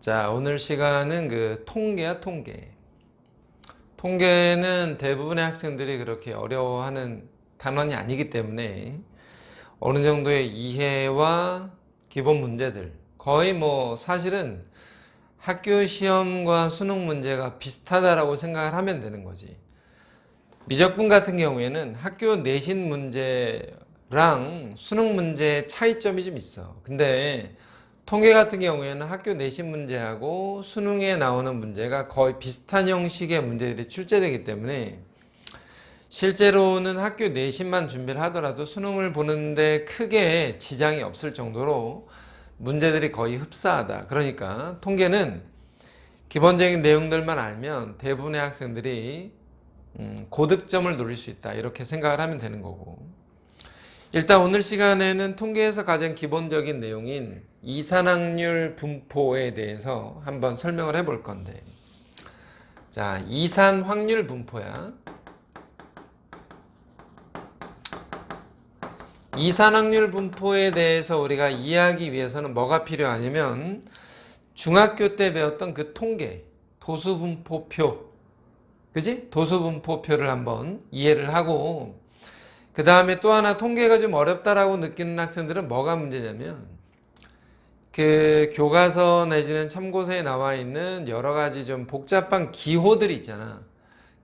자, 오늘 시간은 통계야, 통계. 통계는 대부분의 학생들이 그렇게 어려워하는 단원이 아니기 때문에 어느 정도의 이해와 기본 문제들, 거의 사실은 학교 시험과 수능 문제가 비슷하다라고 생각을 하면 되는 거지. 미적분 같은 경우에는 학교 내신 문제랑 수능 문제의 차이점이 좀 있어. 근데 통계 같은 경우에는 학교 내신 문제하고 수능에 나오는 문제가 거의 비슷한 형식의 문제들이 출제되기 때문에 실제로는 학교 내신만 준비를 하더라도 수능을 보는데 크게 지장이 없을 정도로 문제들이 거의 흡사하다. 그러니까 통계는 기본적인 내용들만 알면 대부분의 학생들이 고득점을 노릴 수 있다. 이렇게 생각을 하면 되는 거고. 일단 오늘 시간에는 통계에서 가장 기본적인 내용인 이산확률 분포에 대해서 한번 설명을 해볼 건데, 자, 이산확률 분포야. 이산확률 분포에 대해서 우리가 이해하기 위해서는 뭐가 필요하냐면 중학교 때 배웠던 그 통계, 도수분포표, 그지? 도수분포표를 한번 이해를 하고, 그 다음에 또 하나 통계가 좀 어렵다라고 느끼는 학생들은 뭐가 문제냐면 그 교과서 내지는 참고서에 나와 있는 여러 가지 좀 복잡한 기호들이 있잖아.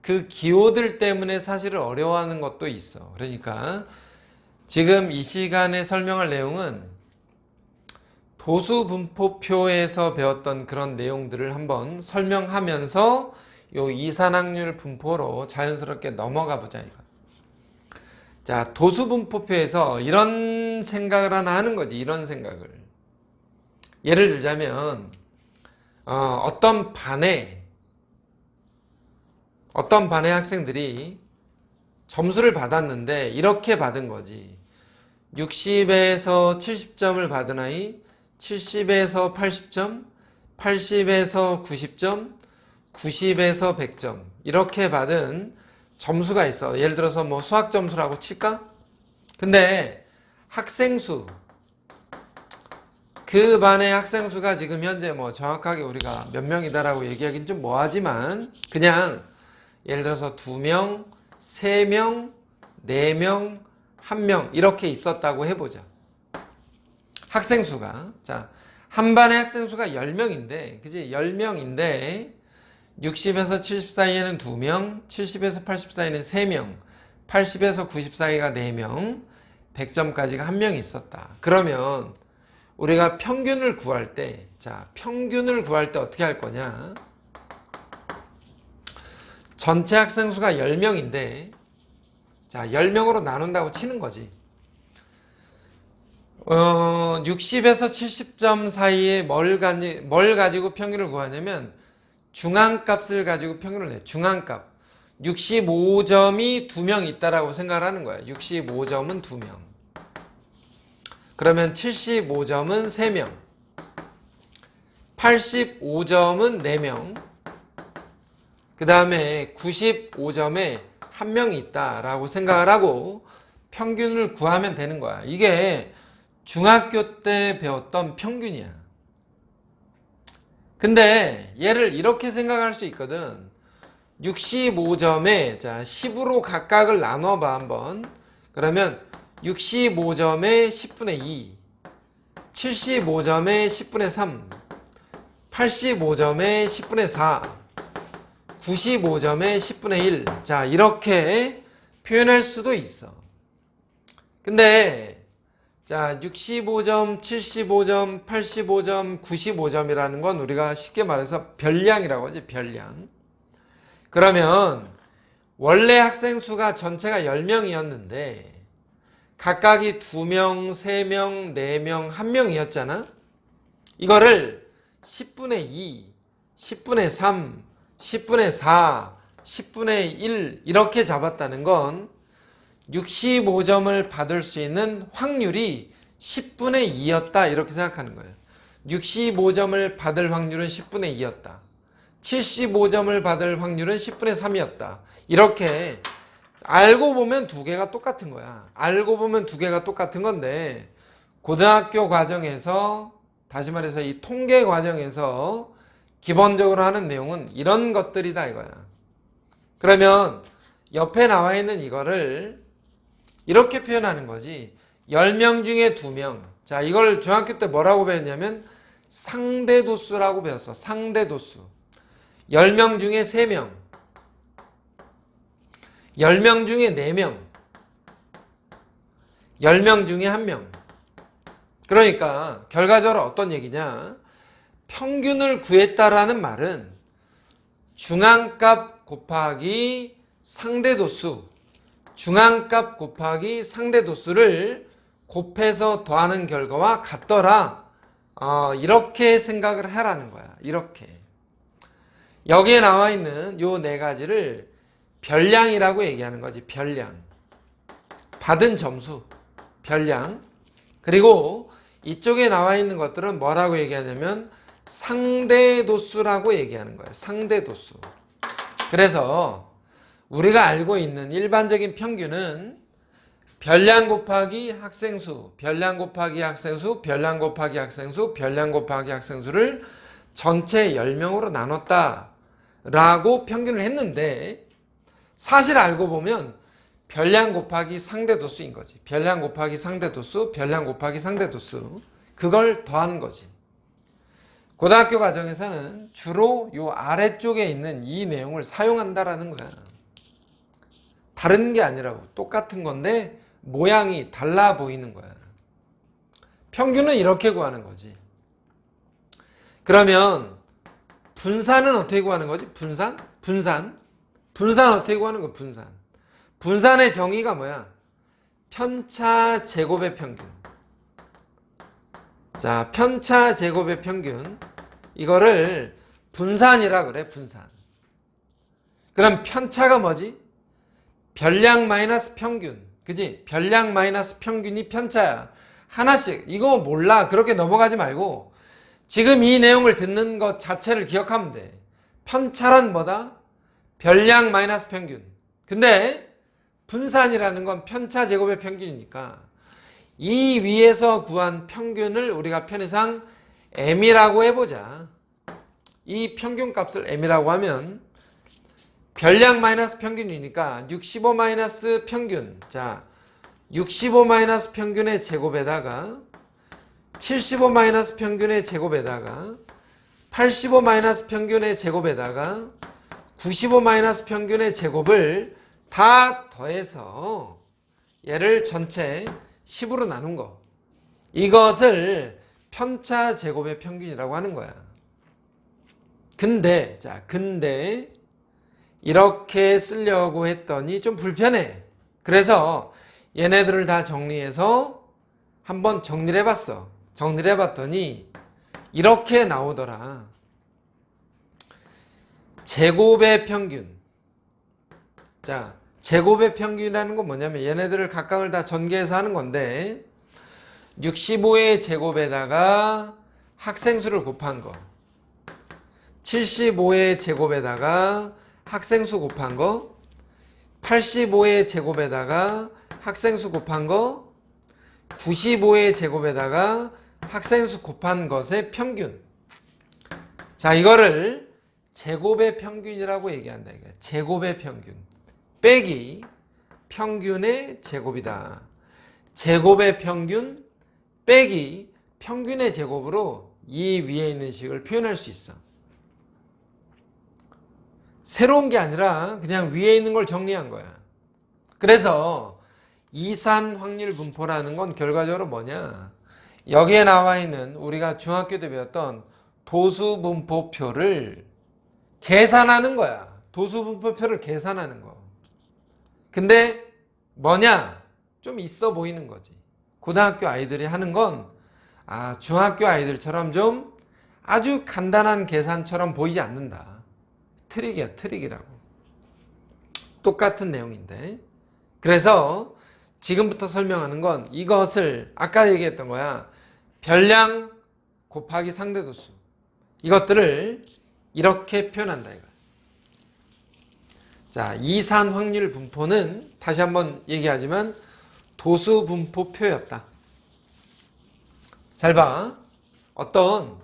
그 기호들 때문에 사실은 어려워하는 것도 있어. 그러니까 지금 이 시간에 설명할 내용은 도수분포표에서 배웠던 그런 내용들을 한번 설명하면서 요 이산확률 분포로 자연스럽게 넘어가 보자 이거. 자, 도수분포표에서 이런 생각을 하나 하는 거지. 이런 생각을. 예를 들자면 어떤 반에 학생들이 점수를 받았는데 이렇게 받은 거지. 60에서 70점을 받은 아이, 70에서 80점, 80에서 90점, 90에서 100점 이렇게 받은 점수가 있어. 예를 들어서 수학 점수라고 칠까? 근데 학생 수, 그 반의 학생 수가 지금 현재 정확하게 우리가 몇 명이다라고 얘기하기는 좀 뭐하지만 그냥 예를 들어서 2명, 3명, 4명, 1명 이렇게 있었다고 해보자. 학생 수가. 자, 한 반의 학생 수가 10명인데, 그지? 10명인데 60에서 70 사이에는 2명, 70에서 80 사이에는 3명, 80에서 90 사이가 4명, 100점까지가 1명이 있었다. 그러면 우리가 평균을 구할 때, 자, 평균을 구할 때 어떻게 할 거냐? 전체 학생 수가 10명인데, 자, 10명으로 나눈다고 치는 거지. 60에서 70점 사이에 뭘 가지고 평균을 구하냐면 중앙값을 가지고 평균을 내. 중앙값. 65점이 2명 있다라고 생각을 하는 거야. 65점은 2명. 그러면 75점은 3명. 85점은 4명. 그 다음에 95점에 1명이 있다라고 생각을 하고 평균을 구하면 되는 거야. 이게 중학교 때 배웠던 평균이야. 근데 얘를 이렇게 생각할 수 있거든. 65점에 자 10으로 각각을 나눠봐 한번. 그러면 65점에 10분의 2, 75점에 10분의 3, 85점에 10분의 4, 95점에 10분의 1. 자, 이렇게 표현할 수도 있어. 근데 자, 65점, 75점, 85점, 95점이라는 건 우리가 쉽게 말해서 별량이라고 하지, 별량. 그러면 원래 학생 수가 전체가 10명이었는데 각각이 2명, 3명, 4명, 1명이었잖아. 이거를 10분의 2, 10분의 3, 10분의 4, 10분의 1 이렇게 잡았다는 건 65점을 받을 수 있는 확률이 10분의 2였다 이렇게 생각하는 거예요. 65점을 받을 확률은 10분의 2였다. 75점을 받을 확률은 10분의 3이었다. 이렇게 알고 보면 두 개가 똑같은 거야. 알고 보면 두 개가 똑같은 건데 고등학교 과정에서 다시 말해서 이 통계 과정에서 기본적으로 하는 내용은 이런 것들이다 이거야. 그러면 옆에 나와 있는 이거를 이렇게 표현하는 거지. 10명 중에 2명. 자, 이걸 중학교 때 뭐라고 배웠냐면 상대도수라고 배웠어. 상대도수. 10명 중에 3명. 10명 중에 4명. 10명 중에 1명. 그러니까 결과적으로 어떤 얘기냐? 평균을 구했다라는 말은 중앙값 곱하기 상대도수, 중앙값 곱하기 상대도수를 곱해서 더하는 결과와 같더라. 이렇게 생각을 하라는 거야. 이렇게. 여기에 나와 있는 요 4가지를 별량이라고 얘기하는 거지. 별량. 받은 점수. 별량. 그리고 이쪽에 나와 있는 것들은 뭐라고 얘기하냐면 상대도수라고 얘기하는 거예요. 상대도수. 그래서 우리가 알고 있는 일반적인 평균은 별량 곱하기 학생수, 별량 곱하기 학생수, 별량 곱하기 학생수, 별량 곱하기 학생수를 전체 10명으로 나눴다 라고 평균을 했는데, 사실 알고 보면 별량 곱하기 상대도수인 거지. 별량 곱하기 상대도수, 별량 곱하기 상대도수. 그걸 더하는 거지. 고등학교 과정에서는 주로 요 아래쪽에 있는 이 내용을 사용한다라는 거야. 다른 게 아니라고. 똑같은 건데 모양이 달라 보이는 거야. 평균은 이렇게 구하는 거지. 그러면 분산은 어떻게 구하는 거지? 분산? 분산 어떻게 구하는 거? 분산의 정의가 뭐야? 편차 제곱의 평균. 자, 편차 제곱의 평균. 이거를 분산이라 그래, 분산. 그럼 편차가 뭐지? 별량 마이너스 평균. 그지? 별량 마이너스 평균이 편차야. 하나씩. 이거 몰라. 그렇게 넘어가지 말고 지금 이 내용을 듣는 것 자체를 기억하면 돼. 편차란 뭐다? 별량 마이너스 평균. 근데 분산이라는 건 편차 제곱의 평균이니까 이 위에서 구한 평균을 우리가 편의상 m이라고 해보자. 이 평균값을 m이라고 하면 별량 마이너스 평균이니까 65 마이너스 평균. 자, 65 마이너스 평균의 제곱에다가 75 마이너스 평균의 제곱에다가 85 마이너스 평균의 제곱에다가 95 마이너스 평균의 제곱을 다 더해서 얘를 전체 10으로 나눈 거. 이것을 편차 제곱의 평균이라고 하는 거야. 근데 이렇게 쓰려고 했더니 좀 불편해. 그래서 얘네들을 다 정리해서 한번 정리를 해봤어. 정리를 해봤더니 이렇게 나오더라. 제곱의 평균. 자, 제곱의 평균이라는 건 뭐냐면 얘네들을 각각을 다 전개해서 하는 건데 65의 제곱에다가 학생수를 곱한 거, 75의 제곱에다가 학생수 곱한 거, 85의 제곱에다가 학생수 곱한 거, 95의 제곱에다가 학생수 곱한 것의 평균. 자, 이거를 제곱의 평균이라고 얘기한다. 이거 제곱의 평균 빼기 평균의 제곱이다. 제곱의 평균 빼기 평균의 제곱으로 이 위에 있는 식을 표현할 수 있어. 새로운 게 아니라 그냥 위에 있는 걸 정리한 거야. 그래서 이산 확률 분포라는 건 결과적으로 뭐냐? 여기에 나와 있는 우리가 중학교 때 배웠던 도수 분포표를 계산하는 거야. 도수 분포표를 계산하는 거. 근데 뭐냐? 좀 있어 보이는 거지. 고등학교 아이들이 하는 건 중학교 아이들처럼 좀 아주 간단한 계산처럼 보이지 않는다. 트릭이야, 트릭이라고. 똑같은 내용인데. 그래서 지금부터 설명하는 건 이것을 아까 얘기했던 거야. 별량 곱하기 상대도수. 이것들을 이렇게 표현한다 이거야. 자, 이산 확률 분포는 다시 한번 얘기하지만 도수 분포표였다. 잘 봐. 어떤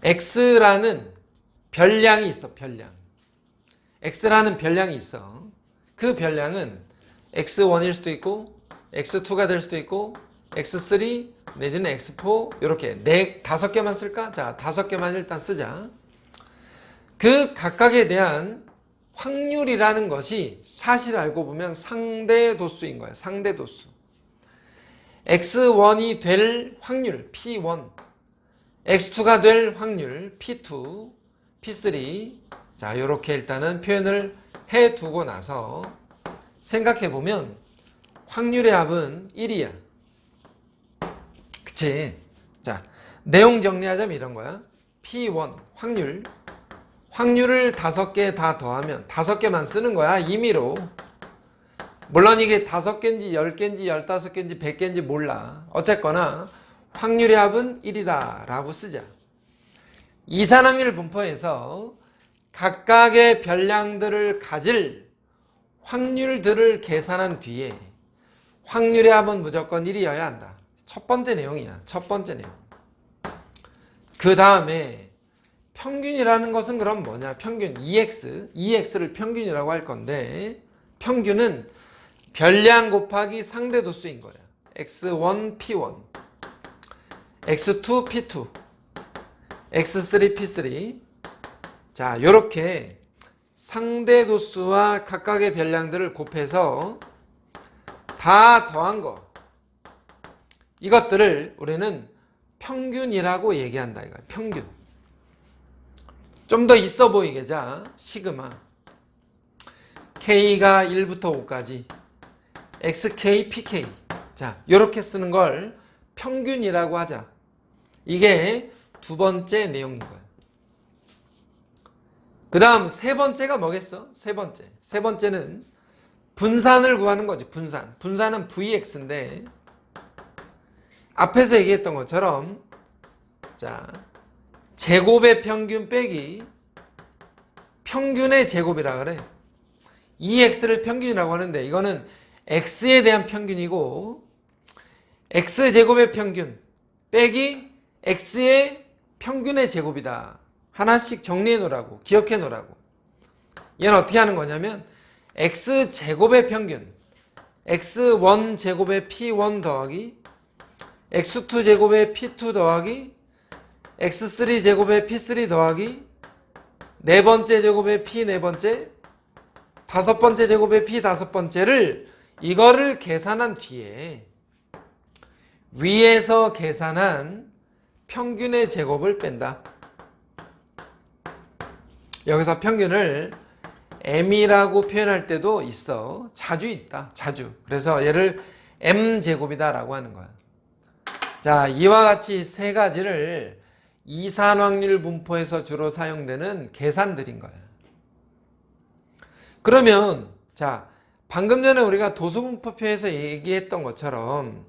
x라는 별량이 있어. 별량. x라는 별량이 있어. 그 별량은 x1일 수도 있고 x2가 될 수도 있고 x3 내지는 x4 이렇게 다섯 개만 쓸까? 자, 다섯 개만 일단 쓰자. 그 각각에 대한 확률이라는 것이 사실 알고 보면 상대도수인 거야. 상대도수. x1이 될 확률 p1, x2가 될 확률 p2, p3. 자, 이렇게 일단은 표현을 해 두고 나서 생각해 보면 확률의 합은 1이야. 그치? 자, 내용 정리하자면 이런 거야. p1 확률을 5개 다 더하면 5개만 쓰는 거야. 임의로. 물론 이게 5개인지 10개인지 15개인지 100개인지 몰라. 어쨌거나 확률의 합은 1이다 라고 쓰자. 이산확률 분포에서 각각의 별량들을 가질 확률들을 계산한 뒤에 확률의 합은 무조건 1이어야 한다. 첫 번째 내용이야. 첫 번째 내용. 그 다음에 평균이라는 것은 그럼 뭐냐? 평균 EX를 평균이라고 할 건데 평균은 별량 곱하기 상대도수인 거야. X1, P1, X2, P2, X3, P3. 자, 요렇게 상대도수와 각각의 별량들을 곱해서 다 더한 거. 이것들을 우리는 평균이라고 얘기한다. 이거야. 평균. 좀 더 있어 보이게. 자, 시그마. K가 1부터 5까지. XK, PK. 자, 요렇게 쓰는 걸 평균이라고 하자. 이게 두 번째 내용인 거야. 그 다음 세 번째가 뭐겠어? 세 번째는 분산을 구하는 거지. 분산은 VX인데 앞에서 얘기했던 것처럼 자, 제곱의 평균 빼기 평균의 제곱이라 그래. EX를 평균이라고 하는데 이거는 X에 대한 평균이고 X제곱의 평균 빼기 X의 평균의 제곱이다. 하나씩 정리해 놓으라고. 기억해 놓으라고. 얘는 어떻게 하는 거냐면 X제곱의 평균 X1 제곱의 P1 더하기 X2 제곱의 P2 더하기 X3 제곱의 P3 더하기 네 번째 제곱의 P 네 번째 다섯 번째 제곱의 P 다섯 번째를 이거를 계산한 뒤에 위에서 계산한 평균의 제곱을 뺀다. 여기서 평균을 M이라고 표현할 때도 있어. 자주 있다. 자주. 그래서 얘를 M제곱이다 라고 하는 거야. 자, 이와 같이 세 가지를 이산확률 분포에서 주로 사용되는 계산들인 거야. 그러면 자, 방금 전에 우리가 도수분포표에서 얘기했던 것처럼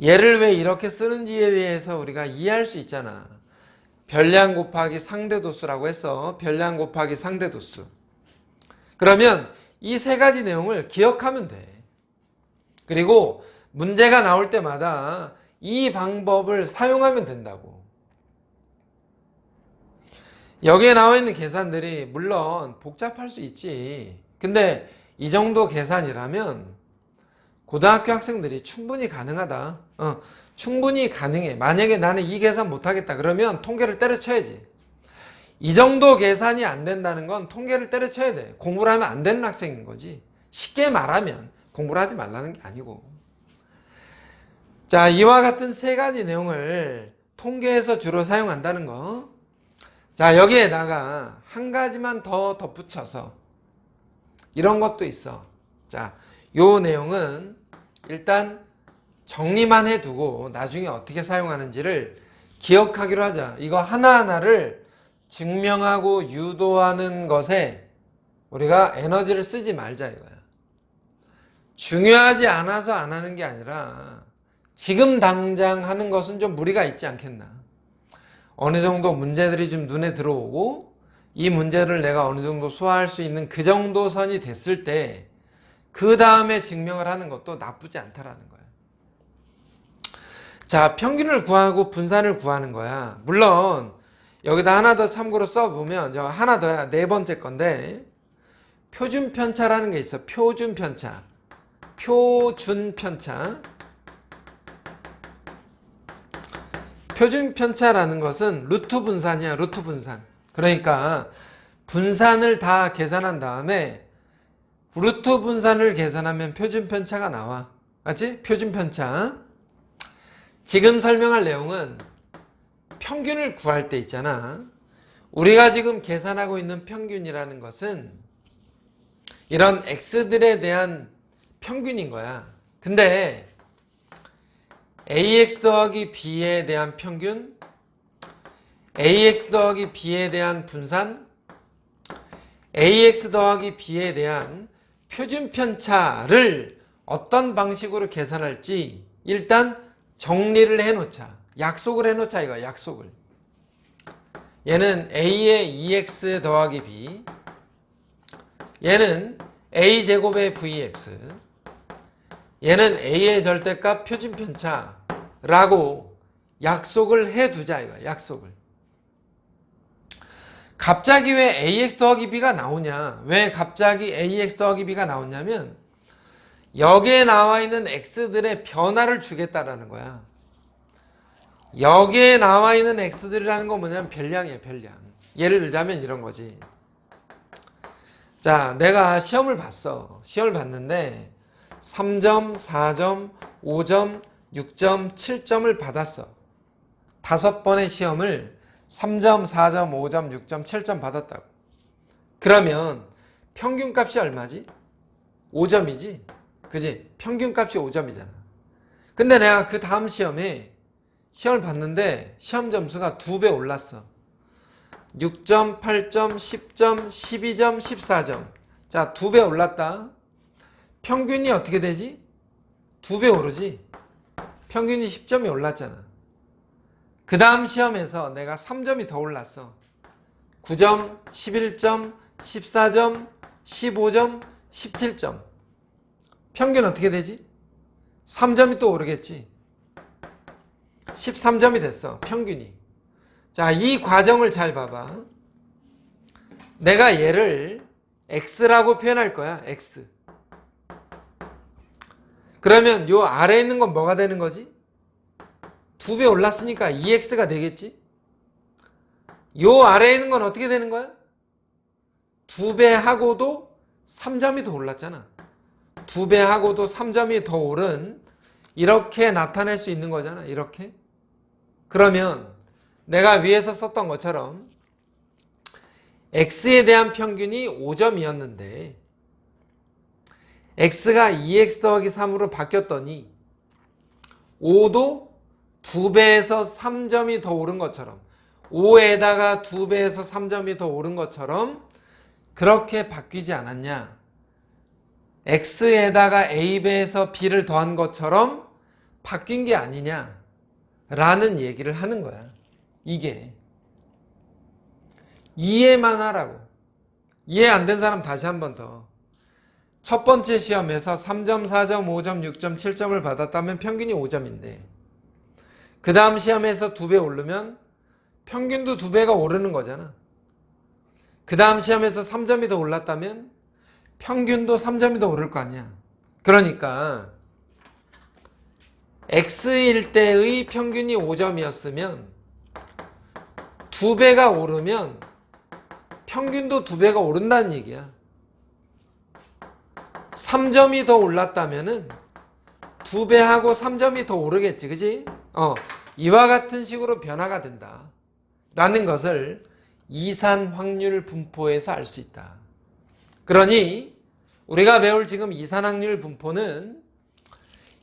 얘를 왜 이렇게 쓰는지에 대해서 우리가 이해할 수 있잖아. 별량 곱하기 상대도수라고 해서 별량 곱하기 상대도수. 그러면 이 세 가지 내용을 기억하면 돼. 그리고 문제가 나올 때마다 이 방법을 사용하면 된다고. 여기에 나와 있는 계산들이 물론 복잡할 수 있지. 근데 이 정도 계산이라면 고등학교 학생들이 충분히 가능하다. 충분히 가능해. 만약에 나는 이 계산 못하겠다 그러면 통계를 때려쳐야지. 이 정도 계산이 안 된다는 건 통계를 때려쳐야 돼. 공부를 하면 안 되는 학생인 거지. 쉽게 말하면 공부를 하지 말라는 게 아니고. 자, 이와 같은 세 가지 내용을 통계에서 주로 사용한다는 거. 자, 여기에다가 한 가지만 더 덧붙여서 이런 것도 있어. 자, 요 내용은 일단 정리만 해두고 나중에 어떻게 사용하는지를 기억하기로 하자. 이거 하나하나를 증명하고 유도하는 것에 우리가 에너지를 쓰지 말자 이거야. 중요하지 않아서 안 하는 게 아니라 지금 당장 하는 것은 좀 무리가 있지 않겠나. 어느 정도 문제들이 좀 눈에 들어오고 이 문제를 내가 어느 정도 소화할 수 있는 그 정도 선이 됐을 때 그 다음에 증명을 하는 것도 나쁘지 않다라는 거야. 자, 평균을 구하고 분산을 구하는 거야. 물론 여기다 하나 더 참고로 써보면 하나 더야 네 번째 건데 표준편차라는 게 있어. 표준편차. 표준편차. 표준편차라는 것은 루트 분산이야. 루트 분산. 그러니까 분산을 다 계산한 다음에 루트 분산을 계산하면 표준편차가 나와. 맞지? 표준편차. 지금 설명할 내용은 평균을 구할 때 있잖아. 우리가 지금 계산하고 있는 평균이라는 것은 이런 x들에 대한 평균인 거야. 근데 ax 더하기 b에 대한 평균, ax 더하기 b에 대한 분산, ax 더하기 b에 대한 표준편차를 어떤 방식으로 계산할지 일단 정리를 해놓자. 약속을 해놓자 이거야. 약속을. 얘는 a의 2x 더하기 b, 얘는 a제곱의 vx, 얘는 a의 절대값 표준편차라고 약속을 해두자 이거야. 약속을. 갑자기 왜 ax 더하기 b가 나오냐? 왜 갑자기 ax 더하기 b가 나오냐면 여기에 나와 있는 x들의 변화를 주겠다라는 거야. 여기에 나와 있는 x들이라는 건 뭐냐면 별량이에요. 별량. 예를 들자면 이런 거지. 자, 내가 시험을 봤어. 시험을 봤는데 3점, 4점, 5점, 6점, 7점을 받았어. 5번의 시험을 3점, 4점, 5점, 6점, 7점 받았다고. 그러면 평균값이 얼마지? 5점이지? 그지? 평균값이 5점이잖아. 근데 내가 그 다음 시험을 봤는데 시험 점수가 2배 올랐어. 6점, 8점, 10점, 12점, 14점. 자, 2배 올랐다. 평균이 어떻게 되지? 2배 오르지? 평균이 10점이 올랐잖아. 그 다음 시험에서 내가 3점이 더 올랐어. 9점, 11점, 14점, 15점, 17점. 평균 어떻게 되지? 3점이 또 오르겠지. 13점이 됐어. 평균이. 자, 이 과정을 잘 봐봐. 내가 얘를 x라고 표현할 거야. x. 그러면 요 아래에 있는 건 뭐가 되는 거지? 2배 올랐으니까 2x가 되겠지? 요 아래에 있는 건 어떻게 되는 거야? 2배 하고도 3점이 더 올랐잖아. 2배 하고도 3점이 더 오른 이렇게 나타낼 수 있는 거잖아. 이렇게. 그러면 내가 위에서 썼던 것처럼 x에 대한 평균이 5점이었는데 x가 2x 더하기 3으로 바뀌었더니 5도 2배에서 3점이 더 오른 것처럼 5에다가 2배에서 3점이 더 오른 것처럼 그렇게 바뀌지 않았냐? x에다가 a배에서 b를 더한 것처럼 바뀐 게 아니냐? 라는 얘기를 하는 거야. 이게 이해만 하라고. 이해 안 된 사람 다시 한 번 더. 첫 번째 시험에서 3점, 4점, 5점, 6점, 7점을 받았다면 평균이 5점인데 그 다음 시험에서 2배 오르면 평균도 2배가 오르는 거잖아. 그 다음 시험에서 3점이 더 올랐다면 평균도 3점이 더 오를 거 아니야. 그러니까 x일 때의 평균이 5점이었으면 2배가 오르면 평균도 2배가 오른다는 얘기야. 3점이 더 올랐다면은 2배하고 3점이 더 오르겠지. 그지? 이와 같은 식으로 변화가 된다. 라는 것을 이산 확률 분포에서 알 수 있다. 그러니 우리가 배울 지금 이산 확률 분포는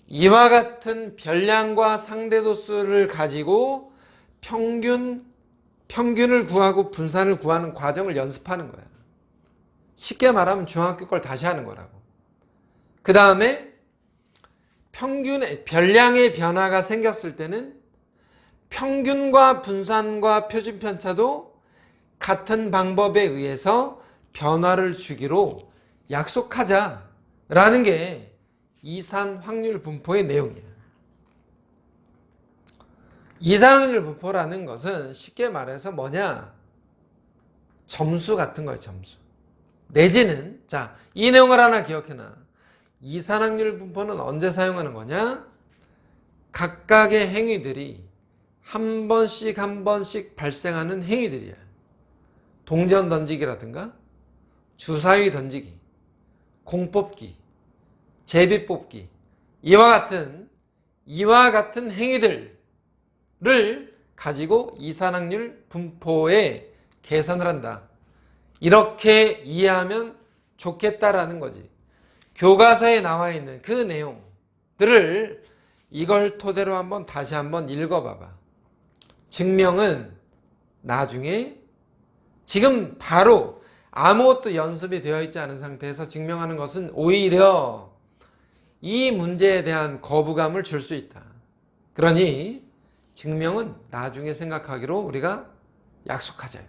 이와 같은 별량과 상대도수를 가지고 평균을 구하고 분산을 구하는 과정을 연습하는 거야. 쉽게 말하면 중학교 걸 다시 하는 거라고. 그 다음에 별량의 변화가 생겼을 때는 평균과 분산과 표준편차도 같은 방법에 의해서 변화를 주기로 약속하자라는 게 이산 확률 분포의 내용이야. 이상률 분포라는 것은 쉽게 말해서 뭐냐? 점수 같은 거예요, 점수. 내지는, 자, 이 내용을 하나 기억해놔. 이산항률 분포는 언제 사용하는 거냐? 각각의 행위들이 한 번씩 발생하는 행위들이야. 동전 던지기라든가, 주사위 던지기, 공 뽑기, 제비 뽑기, 이와 같은 행위들을 가지고 이산항률 분포에 계산을 한다. 이렇게 이해하면 좋겠다라는 거지. 교과서에 나와 있는 그 내용들을 이걸 토대로 다시 한번 읽어봐봐. 증명은 나중에 지금 바로 아무것도 연습이 되어 있지 않은 상태에서 증명하는 것은 오히려 이 문제에 대한 거부감을 줄 수 있다. 그러니 증명은 나중에 생각하기로 우리가 약속하자.